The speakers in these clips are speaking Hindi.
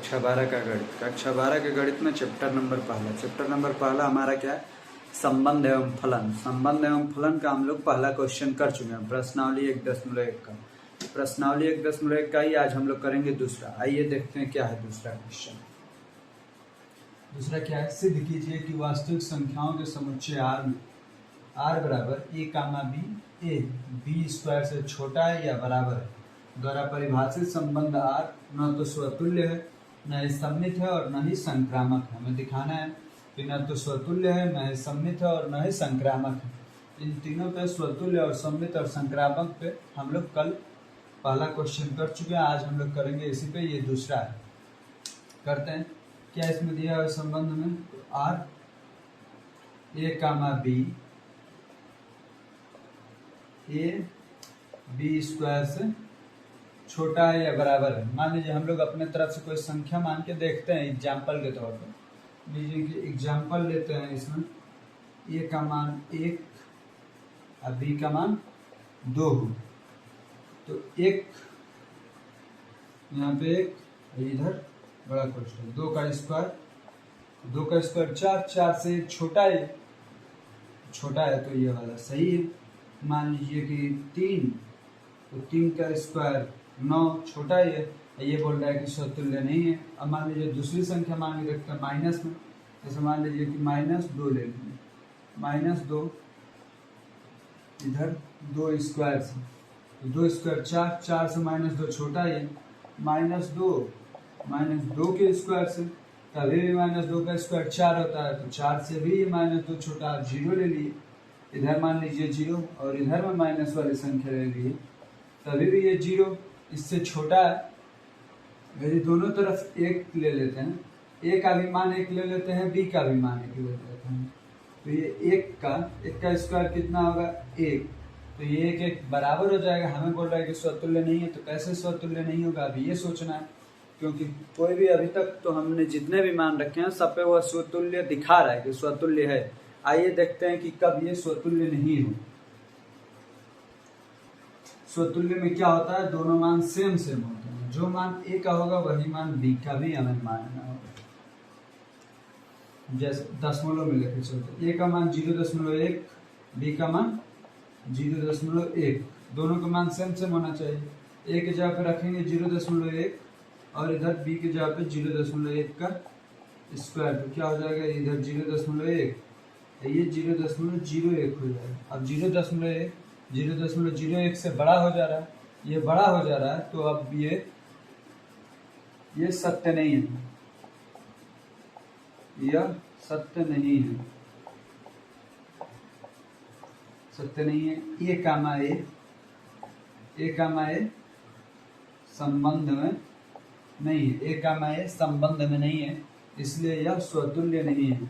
कक्षा 12 का गणित। कक्षा 12 के गणित में चैप्टर नंबर पहला हमारा क्या है, संबंध एवं फलन। संबंध एवं फलन का हम लोग पहला क्वेश्चन कर चुके हैं, प्रश्नावली 1.1 का। प्रश्नावली 1.1 का ही आज हम लोग करेंगे दूसरा। आइए देखते हैं क्या है दूसरा क्वेश्चन। दूसरा क्या है, सिद्ध कीजिए कि वास्तविक संख्याओं के समुच्चय R में R बराबर a comma b a b square से छोटा है या बराबर है द्वारा परिभाषित संबंध R न तो स्वतुल्य है, न ही सममित है और न ही संक्रामक है। हमें दिखाना है कि न तो स्वतुल्य है, न ही सममित है और न ही संक्रामक है। इन तीनों पे स्वतुल्य और सममित और संक्रामक पे हम लोग कल पहला क्वेश्चन कर चुके हैं। आज हम लोग करेंगे इसी पे, ये दूसरा है। करते हैं क्या इसमें दिया है संबंध में, तो R a comma b a b square से छोटा है या बराबर है। मान लीजिए हम लोग अपने तरफ से कोई संख्या मान के देखते हैं एग्जाम्पल के तौर पर। लीजिए कि एग्जाम्पल लेते हैं, इसमें a का मान 1 और b का मान 2 हो, तो 1 यहाँ पे 1, इधर बड़ा क्वेश्चन 2 का स्क्वायर 4, 4 से छोटा है तो ये वाला सही है। मान लीजिए कि 3, तो 3 का स्क्वायर 9, छोटा ही है। ये बोल रहा है कि स्वतुल्य नहीं है। अब मान लीजिए दूसरी संख्या मान के देखते हैं माइनस में। जैसे मान लीजिए कि -2 ले लीजिए, -2 इधर 2 स्क्वायर से, तो 2 स्क्वायर 4, 4 से -2 छोटा ही है। -2 के स्क्वायर से कभी भी -2 का स्क्वायर 4 होता है, तो 4 से भी -2 छोटा, 0 ले लिए। इधर मान लीजिए 0 और इधर में माइनस वाली संख्या ले लिए, तभी भी ये 0 इससे छोटा है। यदि दोनों तरफ 1 ले लेते हैं, a का भी मान 1 ले लेते हैं, b का भी मान 1 ले लेते हैं, तो ये 1 का स्क्वायर कितना होगा, 1। तो ये 1 बराबर हो जाएगा। हमें बोल रहा है कि स्वतुल्य नहीं है, तो कैसे स्वतुल्य नहीं होगा, अभी ये सोचना है। क्योंकि कोई भी अभी तक तो हमने जितने भी मान रखे हैं सब पे वह स्वतुल्य दिखा रहा है कि स्वतुल्य है। आइए देखते हैं कि कब ये स्वतुल्य नहीं हो। स्वतुल्य में क्या होता है, दोनों मान सेम होते हैं। जो मान a का होगा वही मान b का भी हमें मानना होगा। जैसे दशमलव में लेके चलते, a का मान 0.1, b का मान 0.1, दोनों का मान सेम होना चाहिए। a के जगह पे रखेंगे 0.1 और इधर b के जगह पे 0.1 का स्क्वायर, तो क्या हो जाएगा, इधर 0.1, ये 0.01 हो जाएगा। अब 0.01 से बड़ा हो जा रहा है, ये बड़ा हो जा रहा है, तो अब ये सत्य नहीं है, यह सत्य नहीं है, a कामा ए संबंध में नहीं है, a कामा ए संबंध में नहीं है, इसलिए यह स्वतुल्य नहीं है।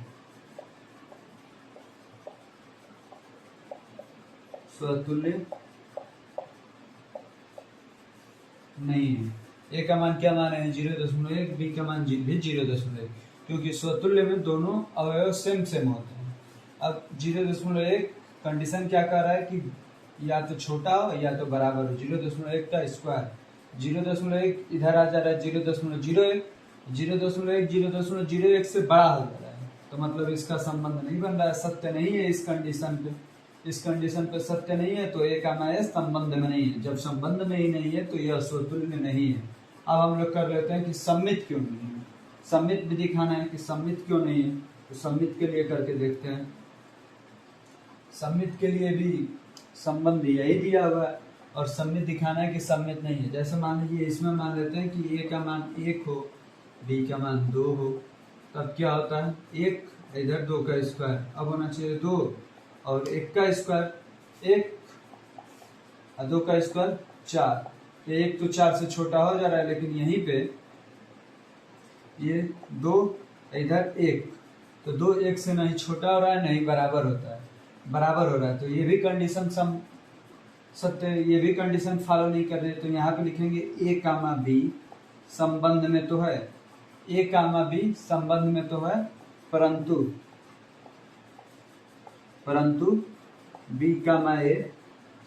स्वतुल्य नहीं है। a का मान क्या मान है, 0.1, b का मान भी 0.1, क्योंकि स्वतुल्य में दोनों अवयव सेम होते हैं। अब 0.1 कंडीशन क्या कर रहा है कि या तो छोटा हो या तो बराबर हो। 0.1 का स्क्वायर 0.1 इधर आ जा रहा है, 0.01, 0.1 से बड़ा हो जा रहा है, तो मतलब इसका संबंध नहीं बन रहा है, सत्य नहीं है। इस कंडीशन पे सत्य नहीं है, तो a कामा ए संबंध में नहीं है। जब संबंध में ही नहीं है तो यह स्वतुल्य नहीं है। अब हम लोग कर लेते हैं कि सम्मित क्यों नहीं है। सम्मित भी दिखाना है कि सम्मित क्यों नहीं है, तो सम्मित के लिए करके देखते हैं। सम्मित के लिए भी संबंध यही दिया हुआ है और सम्मित दिखाना है कि सम्मित नहीं है। जैसे मान लीजिए इसमें मान लेते हैं कि a का मान 1 हो, b का मान 2 हो, तब क्या होता है, 1 इधर 2 का स्क्वायर, अब होना चाहिए 2 और 1 का स्क्वायर 1 और 2 का स्क्वायर 4। 1 तो 4 से छोटा हो जा रहा है, लेकिन यहीं पे ये 2 इधर 1, तो 2 1 से नहीं छोटा हो रहा है नहीं बराबर हो रहा है, तो ये भी कंडीशन सत्य, ये भी कंडीशन फॉलो नहीं कर रहे। तो यहाँ पे लिखेंगे a कामा b संबंध में तो है, a कामा b संबंध में तो है, परंतु b कामा a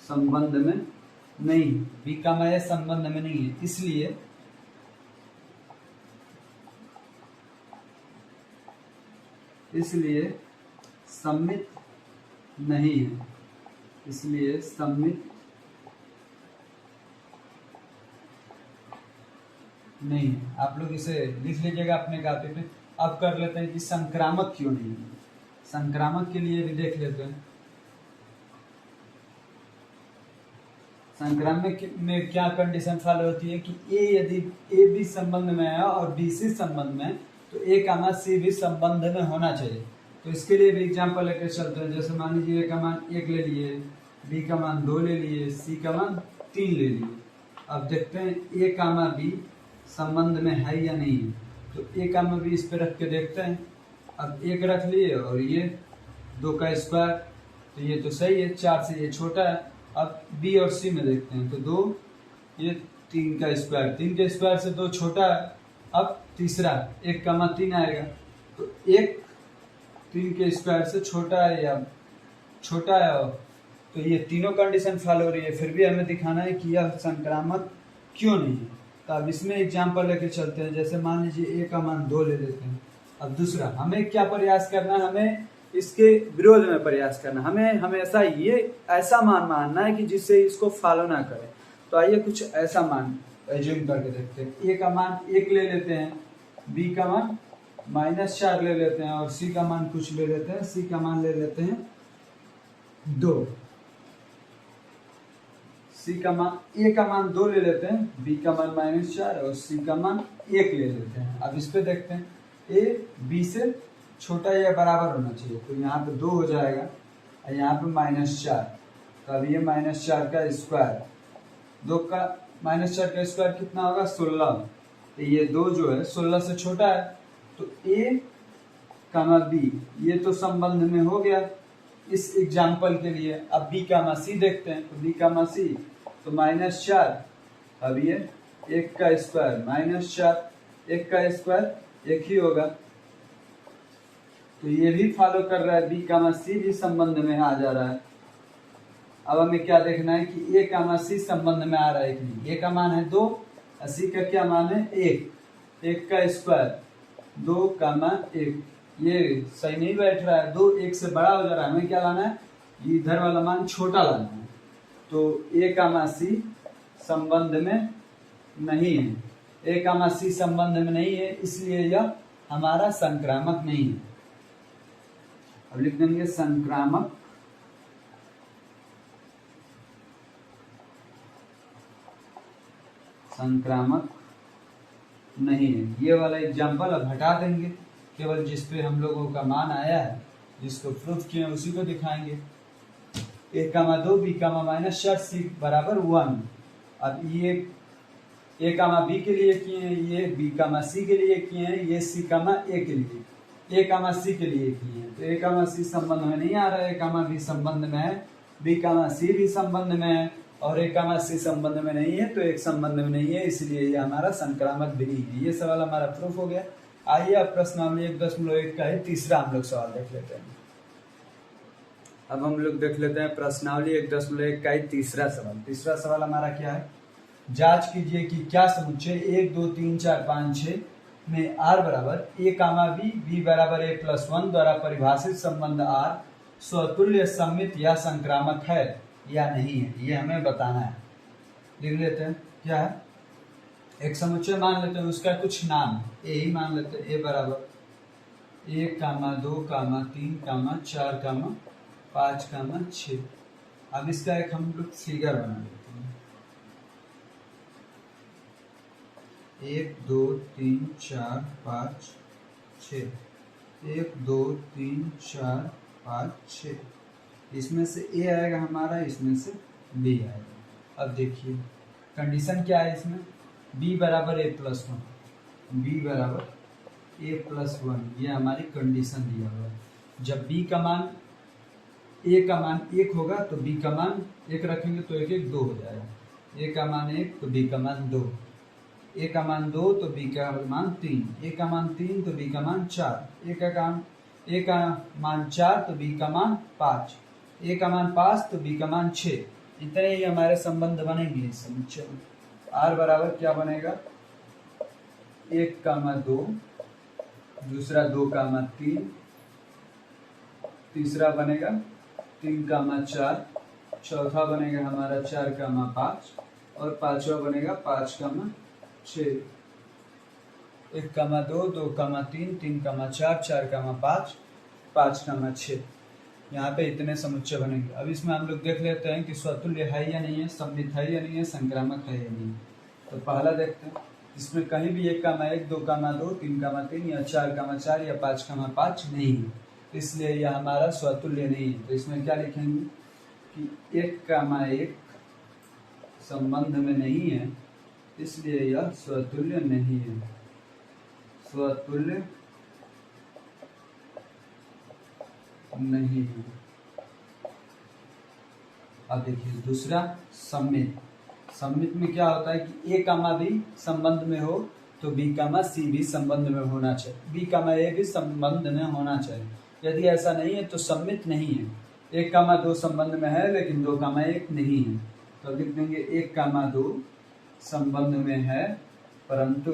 संबंध में नहीं, b कामा a संबंध में नहीं है। इसलिए इसलिए सममित नहीं है, इसलिए सममित नहीं है। आप लोग इसे लिख लीजिएगा अपने कापी पे। अब कर लेते हैं कि संक्रामक क्यों नहीं है। संक्रामक के लिए भी देख लेते हैं। संक्रामक में क्या कंडीशन फॉलो होती है कि ए यदि ए बी संबंध में है और बी सी संबंध में, तो ए का मान सी भी संबंध में होना चाहिए। तो इसके लिए भी एग्जांपल लेकर चलते हैं। जैसे मान लीजिए ए का मान 1 ले लिए, बी का मान 2 ले लिए, सी का मान 3 ले लिए। अब देखते हैं ए का मान बी संबंध में है या नहीं है। तो ए का मान बी इस पे रख के देखते हैं। अब 1 रख लिए और ये 2 का स्क्वायर, तो ये तो सही है, 4 से ये छोटा है। अब बी और सी में देखते हैं, तो 2 ये 3 का स्क्वायर, 3 के स्क्वायर से 2 छोटा है। अब तीसरा 1 का मान 3 आएगा, तो 1 3 के स्क्वायर से छोटा है या छोटा है, तो ये तीनों कंडीशन फॉलो हो रही है। फिर भी हमें दिखाना है कि यह संक्रामक क्यों नहीं है। तो अब इसमें एग्जाम्पल लेके चलते हैं। जैसे मान लीजिए ए का मान 2 ले लेते हैं। अब दूसरा हमें क्या प्रयास करना है, हमें इसके विरोध में प्रयास करना। हमें हमेशा ये ऐसा मान मानना है कि जिससे इसको फॉलो ना करे। तो आइए कुछ ऐसा मान एज्यूम करके देखते हैं। ए का मान 1 ले लेते हैं, बी का मान -4 ले लेते हैं और सी का मान कुछ ले लेते हैं। सी का मान ले लेते हैं 2। सी का मान ए का मान 2 ले लेते हैं, बी का मान -4 और सी का मान 1 ले लेते हैं। अब इस पे देखते हैं, ए बी से छोटा या बराबर होना चाहिए। तो यहाँ पे 2 हो जाएगा और यहाँ पे -4। तो अब ये -4 का स्क्वायर, 2 का -4 का स्क्वायर कितना होगा 16। तो ये 2 जो है 16 से छोटा है। तो ए कामा बी ये तो संबंध में हो गया इस एग्जाम्पल के लिए। अब बी कामा सी देखते हैं। तो बी कामा सी तो -4, अब ये 1 का स्क्वायर -4, 1 का स्क्वायर 1 ही होगा। तो ये भी फॉलो कर रहा है, बी कामा सी भी संबंध में आ जा रहा है। अब हमें क्या देखना है कि ए कामा सी संबंध में आ रहा है कि नहीं। ए का मान है 2, सी का क्या मान है 1, 1 का स्क्वायर 2 कामा 1। ये सही नहीं बैठ रहा है, 2 1 से बड़ा हो जा रहा है। हमें क्या लाना है, इधर वाला मान छोटा लाना है। तो ए कामा सी संबंध में नहीं है, ए कामा सी संबंध में नहीं है, इसलिए यह हमारा संक्रामक नहीं है। अब लिख देंगे संक्रामक नहीं है। ये वाला एग्जाम्पल अब हटा देंगे, केवल जिस पे हम लोगों का मान आया है, जिसको प्रूफ किए उसी को दिखाएंगे। ए कामा 2, बी कामा -4, सी बराबर 1। अब ये ए कामा बी के लिए किए हैं, ये बी कामा सी के लिए किए हैं, ये सी कामा ए के लिए, ए कामा सी के लिए किए हैं। तो ए कामा सी संबंध में नहीं आ रहा है, ए कामा बी संबंध में है, बी कामा सी भी संबंध में है और ए कामा सी संबंध में नहीं है। तो एक संबंध में नहीं है, इसलिए ये हमारा संक्रामक भी नहीं है। ये सवाल हमारा प्रूफ हो गया। आइए अब प्रश्नावली 1.1 का ही तीसरा हम लोग सवाल देख लेते हैं। अब हम लोग देख लेते हैं प्रश्नावली 1.1 का ही तीसरा सवाल। तीसरा सवाल हमारा क्या है, जांच कीजिए कि क्या समुच्चय 1 2 3 4 5 6 में r बराबर a कामा b बराबर a+1 द्वारा परिभाषित संबंध r स्वतुल्य सममित या संक्रामक है या नहीं है, ये हमें बताना है। लिख लेते हैं क्या है, एक समुच्चय मान लेते हैं, उसका कुछ नाम ए ही मान लेते हैं। ए बराबर 1 कामा 2 कामा 3 कामा 4 कामा 5 कामा 6। अब इसका एक हम लोग फिगर बना लेते हैं। 1 2 3 4 5 6, 1 2 3 4 5 6। इसमें से ए आएगा हमारा, इसमें से बी आएगा। अब देखिए कंडीशन क्या है इसमें, b बराबर a+1, b बराबर a+1, ये हमारी कंडीशन दिया हुआ है। जब b का मान a का मान 1 होगा तो b का मान 1 रखेंगे तो 1 1 2 हो जाएगा। a का मान 1 तो b का मान 2, a का मान 2 तो b का मान 3, a का मान 3 तो b का मान 4, a का मान 4 तो b का मान 5, a का मान 5 तो b का मान 6। इतने ही हमारे संबंध बनेंगे इस समुच्चय में। r बराबर क्या बनेगा, 1 कामा 2, दूसरा 2 कामा 3, तीसरा बनेगा 3,4, चौथा बनेगा हमारा 4,5 और पांचवा बनेगा 5,6, 1,2, 2,3, 3,4, 4,5, 5,6। यहाँ पे इतने समुच्चय बनेंगे। अब इसमें हम लोग देख लेते हैं कि स्वतुल्य है या नहीं है, सममित है या नहीं है, संक्रामक है या नहीं। तो पहला देखते हैं, इसमें कहीं भी 1,1, 2,2, 3,3 या 4,4 या 5,5 नहीं है, इसलिए यह हमारा स्वतुल्य नहीं है। तो इसमें क्या लिखेंगे कि 1,1 संबंध में नहीं है, इसलिए यह स्वतुल्य नहीं है, स्वतुल्य नहीं है। अब देखिए दूसरा सम्मित। सम्मित में क्या होता है कि A, B संबंध में हो तो B, C भी संबंध में होना चाहिए, B, A भी संबंध में होना चाहिए। यदि ऐसा नहीं है तो सम्मित नहीं है। 1, 2 संबंध में है लेकिन 2, 1 नहीं है, तो लिख देंगे 1, 2 संबंध में है परंतु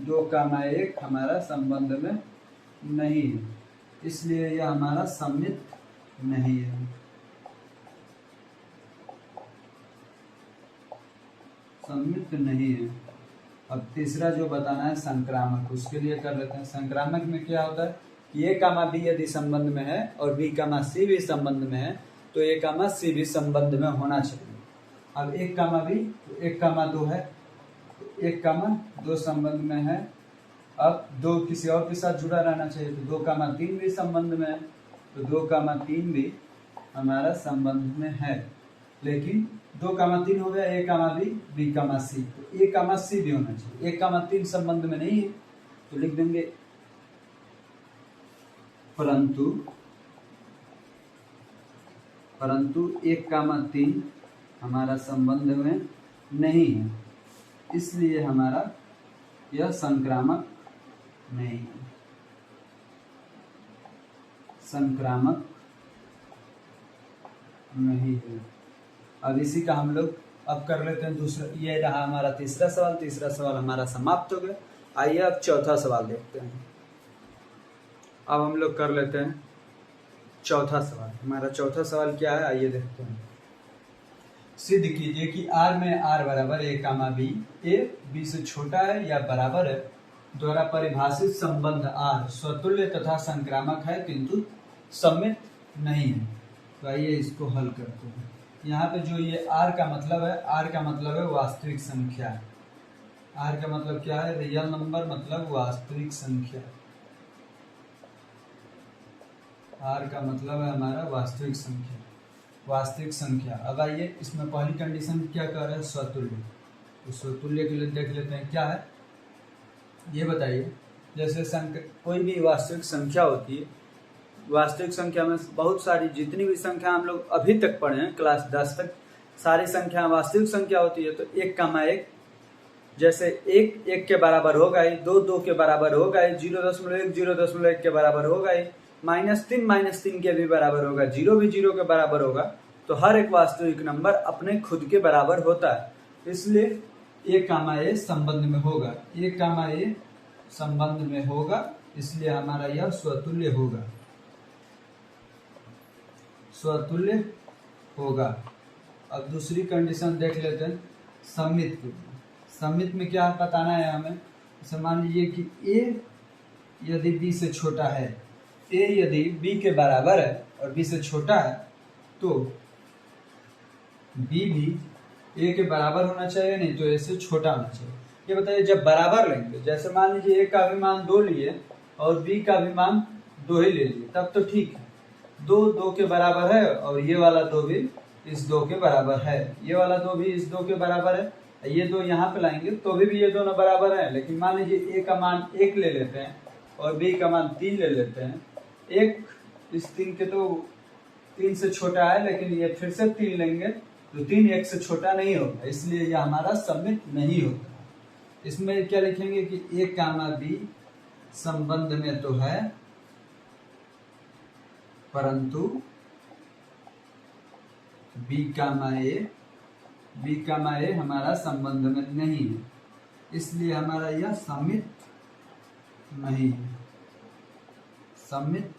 2, 1 हमारा संबंध में नहीं है, इसलिए यह हमारा सम्मित नहीं है, सम्मित नहीं है। अब तीसरा जो बताना है संक्रामक, उसके लिए कर लेते हैं। संक्रामक में क्या होता है कि A, B यदि संबंध में है और B, C भी संबंध में है तो A, C भी संबंध में होना चाहिए। अब 1, B तो 1, 2 है, तो 1, 2 संबंध में है। अब 2 किसी और के साथ जुड़ा रहना चाहिए, तो 2, 3 भी संबंध में है, तो 2, 3 भी हमारा संबंध में है। लेकिन 2, 3 हो गया A, B, C, तो A, C भी होना चाहिए। 1, 3 संबंध में नहीं है, तो लिख देंगे परंतु 1, 3 हमारा संबंध में नहीं है, इसलिए हमारा यह संक्रामक नहीं है, संक्रामक नहीं है। अब इसी का हम लोग अब कर लेते हैं दूसरा। ये रहा हमारा तीसरा सवाल, तीसरा सवाल हमारा समाप्त हो गया। आइए अब चौथा सवाल देखते हैं। अब हम लोग कर लेते हैं चौथा सवाल। हमारा चौथा सवाल क्या है, आइए देखते हैं। सिद्ध कीजिए कि R में R बराबर A, B, A B से छोटा है या बराबर है द्वारा परिभाषित संबंध R स्वतुल्य तथा संक्रामक है किंतु सम्मित नहीं है। तो आइए इसको हल करते हैं। यहाँ पे जो ये R का मतलब है, R का मतलब है वास्तविक संख्या। R का मतलब क्या है, रियल नंबर मतलब वास्तविक संख्या। R का मतलब है हमारा वास्तविक संख्या, वास्तविक संख्या। अब आइए इसमें पहली कंडीशन क्या कह रहा है, स्वतुल्य। तो स्वतुल्य के लिए देख लेते हैं क्या है, ये बताइए। जैसे कोई भी वास्तविक संख्या होती है, वास्तविक संख्या में बहुत सारी जितनी भी संख्या हम लोग अभी तक पढ़े हैं क्लास 10 तक, सारी संख्या वास्तविक संख्या होती है। तो 1, जैसे 1, 1 के बराबर होगा ही, 2, 2 के बराबर होगा ही, 0.1, 0.1 के बराबर होगा ही, -3 के भी बराबर होगा, 0 भी 0 के बराबर होगा। तो हर एक वास्तविक नंबर अपने खुद के बराबर होता है, इसलिए A, संबंध में होगा, A, संबंध में होगा, इसलिए हमारा यह स्वतुल्य होगा, स्वतुल्य होगा। अब दूसरी कंडीशन देख लेते हैं सम्मित की। सम्मित में क्या बताना है हमें, जैसे मान लीजिए कि A यदि B से छोटा है, A यदि B के बराबर है और B से छोटा है, तो B भी A के बराबर होना चाहिए, नहीं तो A से छोटा होना चाहिए। ये बताइए जब बराबर लेंगे, जैसे मान लीजिए A का भी मान 2 लिए और B का भी मान 2 ही ले लिए, तब तो ठीक है, 2 के बराबर है और ये वाला 2 भी इस 2 के बराबर है, ये वाला 2 भी इस 2 के बराबर है, ये 2 यहाँ पे लाएंगे तो भी ये दोनों बराबर है। लेकिन मान लीजिए A का मान 1 ले लेते हैं और B का मान 3 ले लेते हैं, 1 इस 3 के तो 3 से छोटा है, लेकिन ये फिर से 3 लेंगे तो 3 1 से छोटा नहीं होगा, इसलिए यह हमारा सम्मित नहीं होगा। इसमें क्या लिखेंगे कि A, B संबंध में तो है परंतु B, A हमारा संबंध में नहीं है, इसलिए हमारा यह सम्मित नहीं है, सममित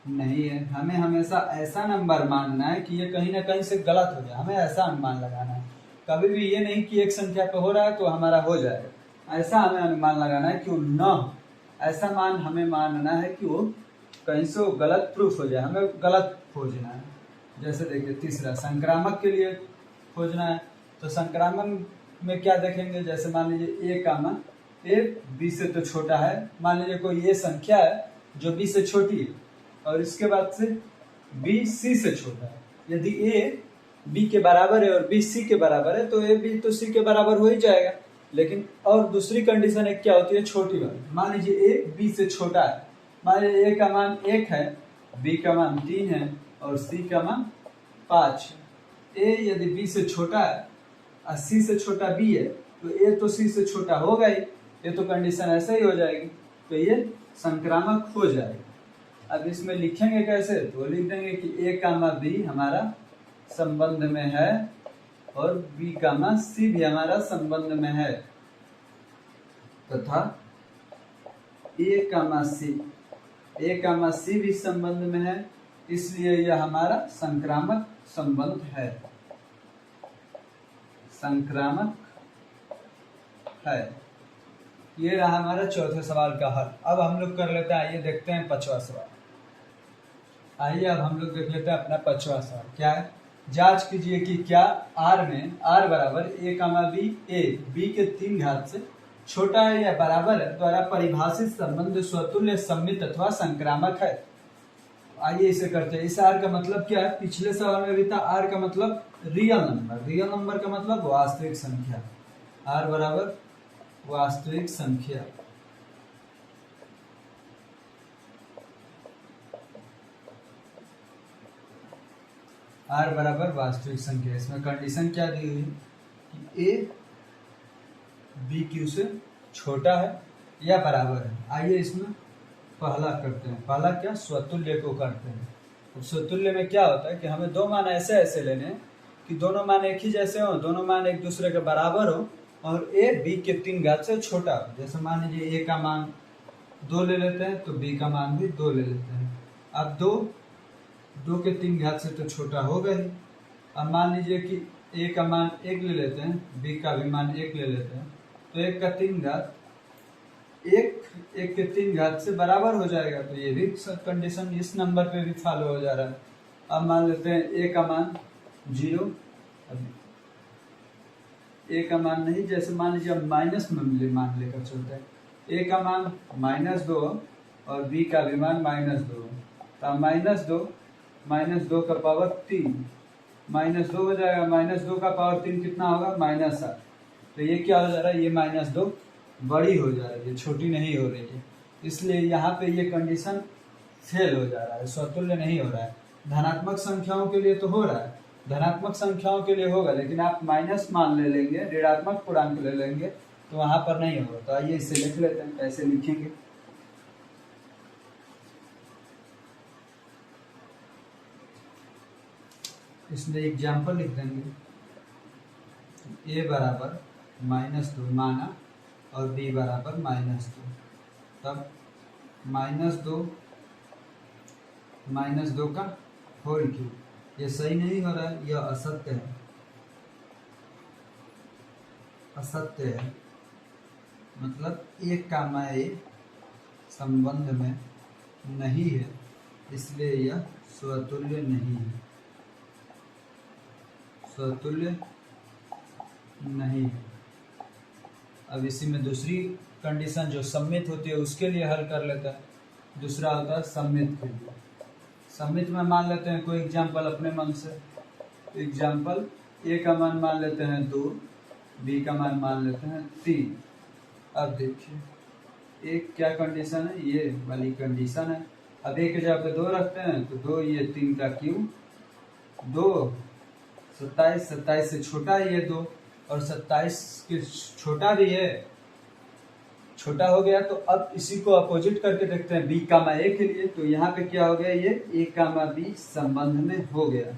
नहीं है। हमें हमेशा ऐसा नंबर मानना है कि ये कहीं ना कहीं से गलत हो जाए, हमें ऐसा अनुमान लगाना है। कभी भी ये नहीं कि एक संख्या पे हो रहा है तो हमारा हो जाएगा, ऐसा हमें अनुमान लगाना है कि वो न हो। ऐसा मान हमें मानना है कि वो कहीं से वो गलत प्रूफ हो जाए, हमें गलत खोजना है। जैसे देखिए तीसरा संक्रामक के लिए खोजना है, तो संक्रामक में क्या देखेंगे, जैसे मान लीजिए ए का मान ए बी से तो छोटा है, मान लीजिए कोई ये संख्या है जो बी से छोटी है और इसके बाद से बी सी से छोटा है। यदि ए बी के बराबर है और बी सी के बराबर है तो ए बी तो सी के बराबर हो ही जाएगा। लेकिन और दूसरी कंडीशन एक क्या होती है, छोटी वाली। मान लीजिए ए बी से छोटा है, मान लीजिए ए का मान 1 है, बी का मान 3 है और सी का मान 5 है। ए यदि बी से छोटा है और सी से छोटा बी है तो ए तो सी से छोटा होगा ही, ये तो कंडीशन ऐसे ही हो जाएगी, तो ये संक्रामक हो जाएगा। अब इसमें लिखेंगे कैसे, तो लिख देंगे कि ए कामा बी हमारा संबंध में है और बी कामा सी भी हमारा संबंध में है, तथा ए कामा सी भी संबंध में है, इसलिए यह हमारा संक्रामक संबंध है, संक्रामक है। ये रहा हमारा चौथे सवाल का हल। अब हम लोग कर लेते हैं, आइए देखते हैं पांचवा सवाल। आइए अब हम लोग देख लेते हैं अपना पांचवा सवाल क्या है। जांच कीजिए कि क्या r में r बराबर a comma b a b के 3 घात से छोटा है या बराबर है द्वारा परिभाषित संबंध स्वतुल्य, सममित अथवा संक्रामक है। आइए इसे करते हैं। इस r का मतलब क्या है, पिछले सवाल में भी था r का मतलब रियल नंबर, रियल नंबर का मतलब वास्तविक संख्या, r बराबर वास्तविक संख्या। r बराबर वास्तविक संख्या। इसमें कंडीशन क्या दी हुई कि a b q से छोटा है या बराबर है। आइए इसमें पहला करते हैं, पहला क्या, स्वतुल्य को करते हैं। अब स्वतुल्य में क्या होता है कि हमें दो मान ऐसे ऐसे लेने हैं कि दोनों मान एक ही जैसे हो, दोनों मान एक दूसरे के बराबर हो और a b के 3 घात से छोटा हो। जैसे मान लीजिए a का मान 2 ले लेते हैं तो b का मान भी 2 ले लेते हैं। अब 2 के 3 घात से तो छोटा हो गई। अब मान लीजिए कि a का मान 1 ले लेते हैं, b का भी मान 1 ले लेते हैं, तो 1 का 3 घात 1 के 3 घात से बराबर हो जाएगा। तो ये भी कंडीशन इस नंबर पे भी फॉलो हो जा रहा है। अब मान लेते हैं a का मान 0, a का मान नहीं, जैसे मान लीजिए माइनस में मान लेकर चलते हैं, a का मान -2 और b का भी मान -2, तो -2 का पावर 3, -2 हो जाएगा, -2 का पावर 3 कितना होगा, -8। तो ये क्या हो जा रहा है, ये -2 बड़ी हो जा रही है, छोटी नहीं हो रही है, इसलिए यहाँ पे ये कंडीशन फेल हो जा रहा है, स्वतुल्य नहीं हो रहा है। धनात्मक संख्याओं के लिए तो हो रहा है, धनात्मक संख्याओं के लिए होगा, लेकिन आप माइनस मान ले लेंगे, ऋणात्मक पूर्णांक ले लेंगे तो वहां पर नहीं होगा। तो आइए इसे लिख लेते हैं, कैसे लिखेंगे। इसमें एग्जाम्पल लिख देंगे, a बराबर -2 माना और b बराबर -2, तब -2 का होल क्यूब। ये सही नहीं हो रहा है, यह असत्य है, असत्य है, मतलब एक कामा ए संबंध में नहीं है, इसलिए यह स्वतुल्य नहीं है, स्वतुल्य नहीं है। अब इसी में दूसरी कंडीशन जो सम्मित होती है उसके लिए हल कर लेता है। दूसरा होता है सम्मित के लिए। सम्मित में मान लेते हैं कोई एग्जाम्पल अपने मन से। एग्जाम्पल ए का मान लेते हैं 2, बी का मान लेते हैं 3। अब देखिए एक क्या कंडीशन है, ये वाली कंडीशन है। अब एक जगह पे 2 रखते हैं तो 2 ये 3 का क्यूब, 2 27 से छोटा है ये 2 और 27 के छोटा भी है, छोटा हो गया। तो अब इसी को अपोजिट करके देखते हैं b कामा a के लिए। तो यहाँ पे क्या हो गया, ये a कामा b संबंध में हो गया।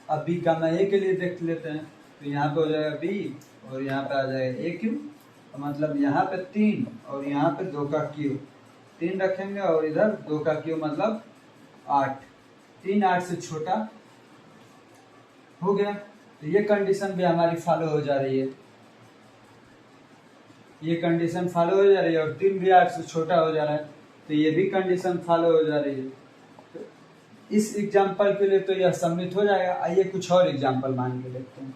अब b कामा a के लिए देख लेते हैं, तो यहाँ पे हो जाएगा b और यहाँ पे आ जाएगा a क्यूब, मतलब यहाँ पे 3 और यहाँ पे 2 का क्यूब। 3 रखेंगे और इधर 2 का क्यूब मतलब 8, 3 8 से छोटा हो गया। तो ये कंडीशन भी हमारी फॉलो हो जा रही है, ये कंडीशन फॉलो हो जा रही है और 3 भी 8 से छोटा हो जा रहा है, तो ये भी कंडीशन फॉलो हो जा रही है। तो इस एग्जाम्पल के लिए तो यह सबमिट हो जाएगा। आइए कुछ और एग्जाम्पल मान के देखते हैं।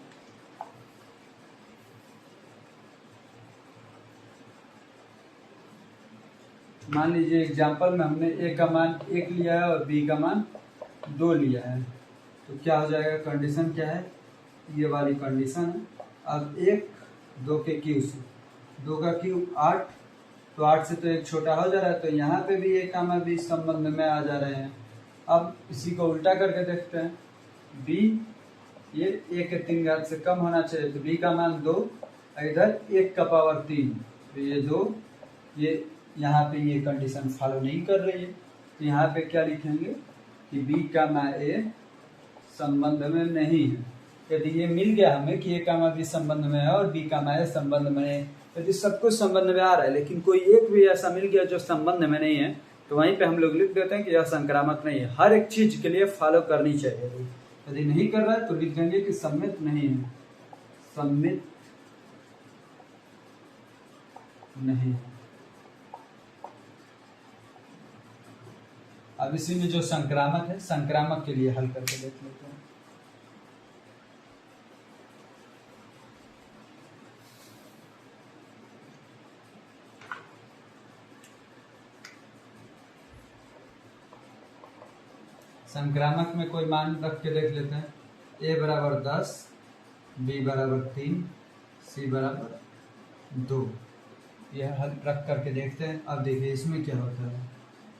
मान लीजिए एग्जाम्पल में हमने ए का मान 1 लिया है और बी का मान 2 लिया है, तो क्या हो जाएगा, कंडीशन क्या है, ये वाली कंडीशन है। अब 1 2 के क्यूब से 2 का क्यूब 8, तो 8 से तो 1 छोटा हो जा रहा है, तो यहाँ पे भी ए का मान बी संबंध में आ जा रहे हैं। अब इसी को उल्टा करके देखते हैं, बी ये ए के 3 घात से कम होना चाहिए, तो बी का मान 2, इधर 1 का पावर 3, तो ये 2, ये यहाँ पे ये कंडीशन फॉलो नहीं कर रही है, तो यहाँ पे क्या लिखेंगे कि बी का मान ए संबंध में नहीं है। यदि ये मिल गया हमें कि ए का मान बी संबंध में है और बी का मान ए संबंध में है, यदि सब कुछ संबंध में आ रहा है लेकिन कोई एक भी ऐसा मिल गया जो संबंध में नहीं है, तो वहीं पे हम लोग लिख देते हैं कि यह संक्रामक नहीं है। हर एक चीज के लिए फॉलो करनी चाहिए, यदि नहीं कर रहा है तो लिख देंगे कि सम्मित नहीं है, सम्मित नहीं। अब इसी में जो संक्रामक है, संक्रामक के लिए हल करके देख लेते हैं। संक्रामक में कोई मान रख के देख लेते हैं। a बराबर 10, b बराबर 3, c बराबर 2, यह हल रख करके देखते हैं। अब देखिए इसमें क्या होता है,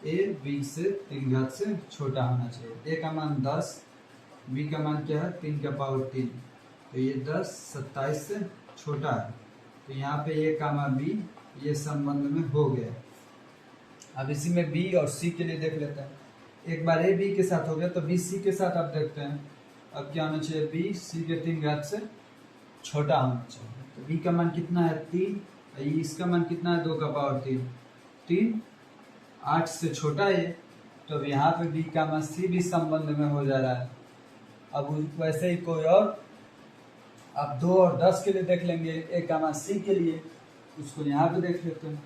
a b से 3 घात से छोटा होना चाहिए। a का मान 10, b का मान क्या है 3 का पावर 3, तो ये 10 27 से छोटा है, तो यहाँ पे a का मान b ये संबंध में हो गया। अब इसी में b और c के लिए देख लेते हैं। एक बार a b के साथ हो गया, तो b c के साथ अब देखते हैं। अब क्या होना चाहिए, b c के 3 घात से छोटा होना चाहिए, तो b का मान कितना है 3, इसका मान कितना है 2 का पावर 3, 3 8 से छोटा है, तो अब यहाँ पे b का मान c भी संबंध में हो जा रहा है। अब वैसे ही कोई और, अब 2 और 10 के लिए देख लेंगे, a का मान c के लिए, उसको यहाँ पे देख लेते हैं।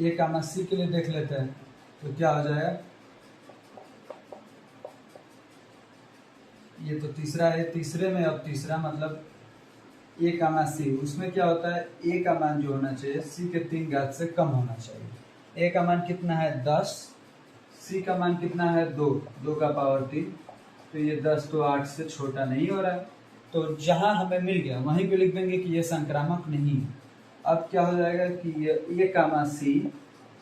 a का मान c के लिए देख लेते हैं, तो क्या हो जाएगा, ये तो तीसरा है, तीसरे में अब तीसरा मतलब a का मान c, उसमें क्या होता है a का मान जो होना चाहिए c के 3 घात से कम होना चाहिए। a का मान कितना है 10, c का मान कितना है 2, 2 का पावर 3, तो ये 10 तो 8 से छोटा नहीं हो रहा है, तो जहां हमें मिल गया वहीं पे लिख देंगे कि ये संक्रामक नहीं है। अब क्या हो जाएगा कि ये का मान c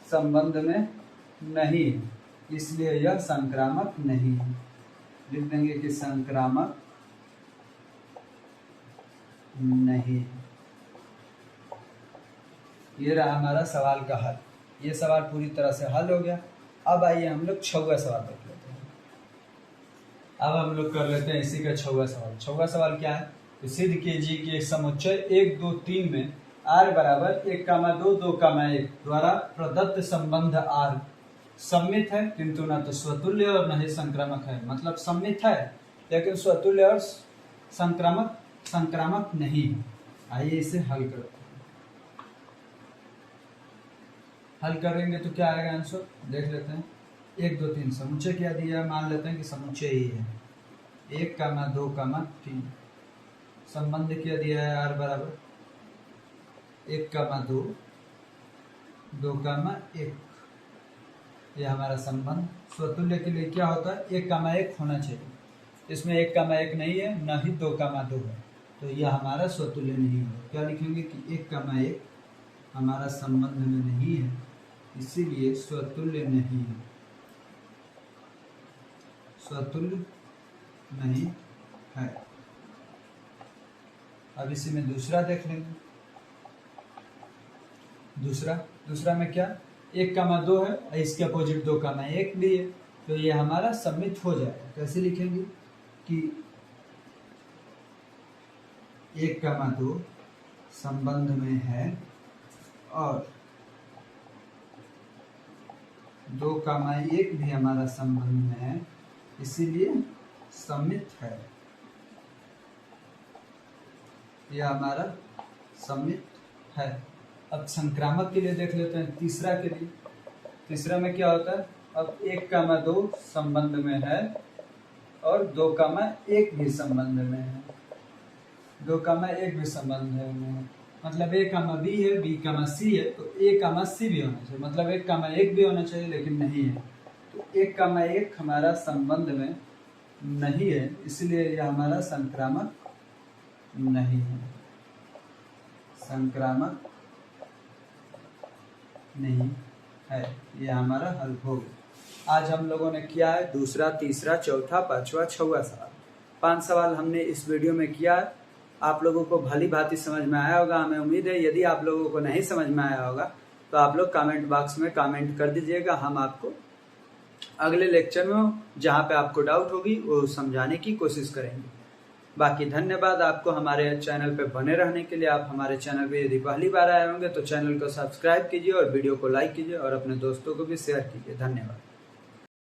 संबंध में नहीं है, इसलिए यह संक्रामक नहीं है। लिख देंगे कि संक्रामक नहीं। ये रहा हमारा सवाल का हल। ये सवाल पूरी तरह से हल हो गया। अब आइए हम लोग 6वां सवाल देख लेते हैं। अब हम लोग कर लेते हैं इसी का 6वां सवाल। 6वां सवाल क्या है, तो सिद्ध कीजिए कि एक समुच्चय 1 2 3 में r बराबर 1,2 2,1 द्वारा प्रदत्त संबंध r सम्मित है किंतु न तो स्वतुल्य और न ही संक्रामक है। मतलब सम्मित है लेकिन स्वतुल्य और संक्रामक नहीं है। आइए इसे हल करते हैं। हल करेंगे तो क्या आएगा आंसर, देख लेते हैं। 1 2 3 समुच्चय क्या दिया है, मान लेते हैं कि समुच्चय ही है 1,2 3। संबंध क्या दिया है, r बराबर 1,2 2,1। ये हमारा संबंध। स्वतुल्य के लिए क्या होता है 1,1 होना चाहिए, इसमें 1,1 नहीं है, न ही 2,2 है, तो यह हमारा स्वतुल्य नहीं है। क्या लिखेंगे कि 1,1 हमारा संबंध में नहीं है, इसीलिए स्वतुल्य नहीं है, स्वतुल्य नहीं है। अब इसी में दूसरा देख लेंगे। दूसरा में क्या 1,2 है, इसके अपोजिट 2,1 भी है, तो ये हमारा सम्मित हो जाएगा। कैसे लिखेंगे कि 1,2 संबंध में है और 2,1 भी हमारा संबंध में है, इसीलिए सममित है। यह हमारा सममित है। अब संक्रामक के लिए देख लेते हैं, तीसरा के लिए। तीसरा में क्या होता है, अब 1,2 संबंध में है और 2,1 भी संबंध में है। 2,1 भी संबंध में है, मतलब A,B है, B,C है, तो A,C भी होना चाहिए, मतलब 1,1 भी होना चाहिए, लेकिन नहीं है। तो 1,1 हमारा संबंध में नहीं है, इसलिए यह हमारा संक्रामक नहीं है, संक्रामक नहीं है। यह हमारा हल हो गया। आज हम लोगों ने किया है दूसरा, तीसरा, चौथा, पांचवा, 6वां सवाल। 5 सवाल हमने इस वीडियो में किया है। आप लोगों को भली भांति समझ में आया होगा, हमें उम्मीद है। यदि आप लोगों को नहीं समझ में आया होगा तो आप लोग कमेंट बॉक्स में कमेंट कर दीजिएगा। हम आपको अगले लेक्चर में जहाँ पे आपको डाउट होगी वो समझाने की कोशिश करेंगे। बाकी धन्यवाद आपको हमारे चैनल पे बने रहने के लिए। आप हमारे चैनल पे यदि पहली बार आए होंगे तो चैनल को सब्सक्राइब कीजिए और वीडियो को लाइक कीजिए और अपने दोस्तों को भी शेयर कीजिए। धन्यवाद।